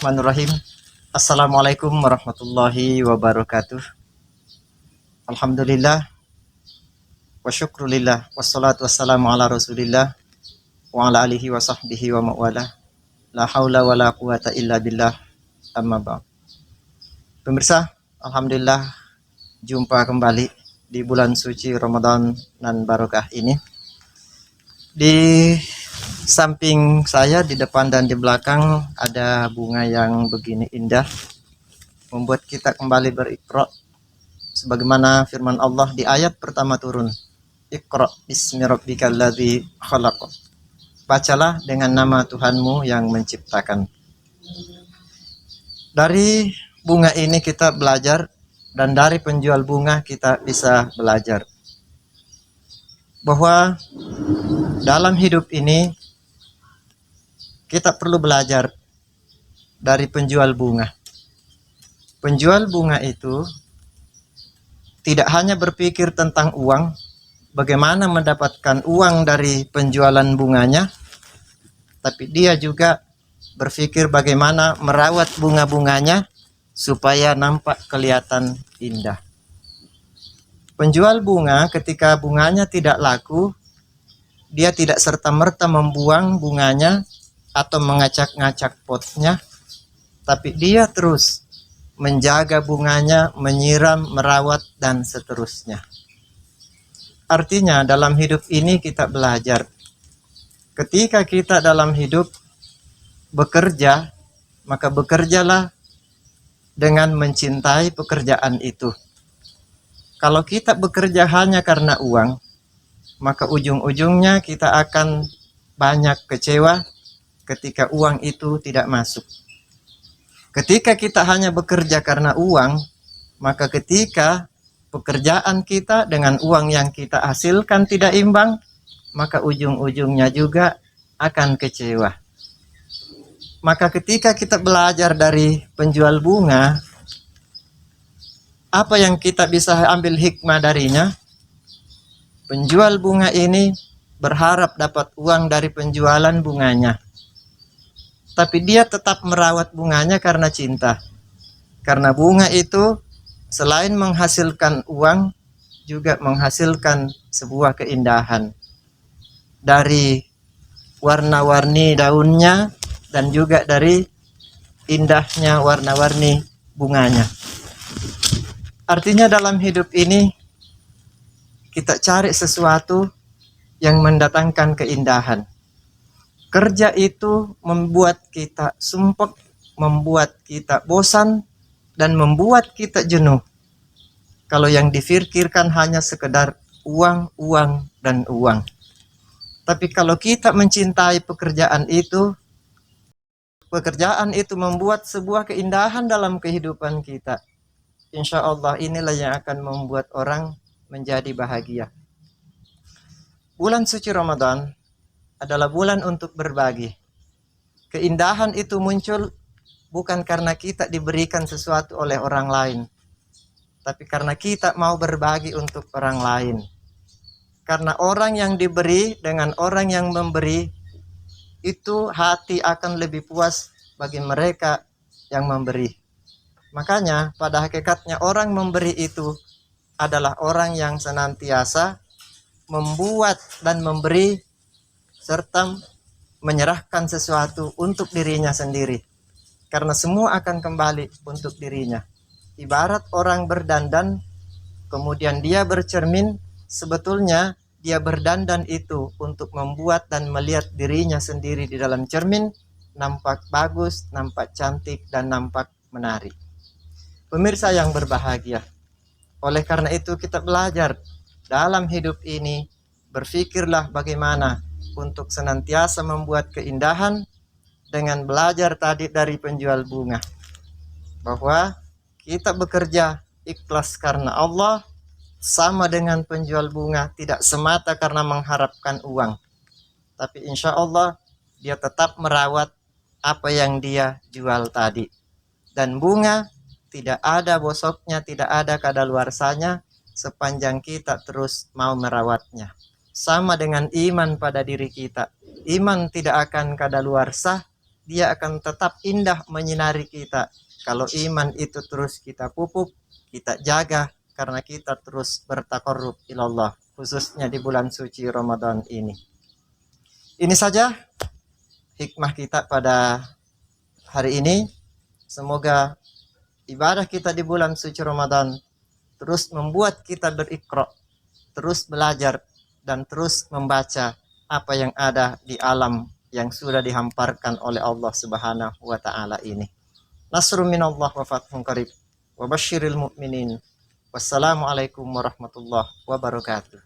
Bismillahirrahmanirrahim. Assalamualaikum warahmatullahi wabarakatuh. Alhamdulillah wa syukrulillah wassalatu wassalamu ala rasulillah wa ala alihi wa sahbihi wa ma'wala. La haula wa la quwata illa billah, amma ba'd. Pemirsa, alhamdulillah jumpa kembali di bulan suci Ramadan nan barokah ini. Di samping saya, di depan dan di belakang ada bunga yang begini indah, membuat kita kembali berikra sebagaimana firman Allah di ayat pertama turun. Iqra bismi rabbikal ladzi khalaq. Bacalah dengan nama Tuhanmu yang menciptakan. Dari bunga ini kita belajar, dan dari penjual bunga kita bisa belajar bahwa dalam hidup ini kita perlu belajar dari penjual bunga. Penjual bunga itu tidak hanya berpikir tentang uang, bagaimana mendapatkan uang dari penjualan bunganya, tapi dia juga berpikir bagaimana merawat bunga-bunganya supaya nampak kelihatan indah. Penjual bunga ketika bunganya tidak laku, dia tidak serta-merta membuang bunganya atau mengacak-ngacak potnya, tapi dia terus menjaga bunganya, menyiram, merawat, dan seterusnya. Artinya dalam hidup ini kita belajar. Ketika kita dalam hidup bekerja, maka bekerjalah dengan mencintai pekerjaan itu. Kalau kita bekerja hanya karena uang, maka ujung-ujungnya kita akan banyak kecewa ketika uang itu tidak masuk. Ketika kita hanya bekerja karena uang, maka ketika pekerjaan kita dengan uang yang kita hasilkan tidak imbang, maka ujung-ujungnya juga akan kecewa. Maka ketika kita belajar dari penjual bunga, apa yang kita bisa ambil hikmah darinya? Penjual bunga ini berharap dapat uang dari penjualan bunganya, tapi dia tetap merawat bunganya karena cinta. Karena bunga itu selain menghasilkan uang, juga menghasilkan sebuah keindahan. Dari warna-warni daunnya dan juga dari indahnya warna-warni bunganya. Artinya dalam hidup ini kita cari sesuatu yang mendatangkan keindahan. Kerja itu membuat kita sumpek, membuat kita bosan, dan membuat kita jenuh. Kalau yang dipikirkan hanya sekedar uang, uang, dan uang. Tapi kalau kita mencintai pekerjaan itu membuat sebuah keindahan dalam kehidupan kita. Insya Allah inilah yang akan membuat orang menjadi bahagia. Bulan suci Ramadan adalah bulan untuk berbagi. Keindahan itu muncul bukan karena kita diberikan sesuatu oleh orang lain, tapi karena kita mau berbagi untuk orang lain. Karena orang yang diberi dengan orang yang memberi, itu hati akan lebih puas bagi mereka yang memberi. Makanya pada hakikatnya orang memberi itu adalah orang yang senantiasa membuat dan memberi serta menyerahkan sesuatu untuk dirinya sendiri, karena semua akan kembali untuk dirinya. Ibarat orang berdandan kemudian dia bercermin, sebetulnya dia berdandan itu untuk membuat dan melihat dirinya sendiri di dalam cermin nampak bagus, nampak cantik, dan nampak menarik. Pemirsa yang berbahagia, oleh karena itu kita belajar dalam hidup ini, berpikirlah bagaimana untuk senantiasa membuat keindahan dengan belajar tadi dari penjual bunga, bahwa kita bekerja ikhlas karena Allah sama dengan penjual bunga, tidak semata karena mengharapkan uang, tapi insya Allah dia tetap merawat apa yang dia jual tadi. Dan bunga tidak ada bosoknya, tidak ada kadaluarsanya sepanjang kita terus mau merawatnya. Sama dengan iman pada diri kita. Iman tidak akan kadaluarsa dia akan tetap indah menyinari kita. Kalau iman itu terus kita pupuk, kita jaga, karena kita terus bertakarrub ilallah, khususnya di bulan suci Ramadan ini. Ini saja hikmah kita pada hari ini. Semoga ibadah kita di bulan suci Ramadan terus membuat kita berikra, terus belajar, dan terus membaca apa yang ada di alam yang sudah dihamparkan oleh Allah Subhanahu wa taala ini. Nasrun minallah wa fathun qarib wa basyiril mu'minin. Wassalamualaikum warahmatullahi wabarakatuh.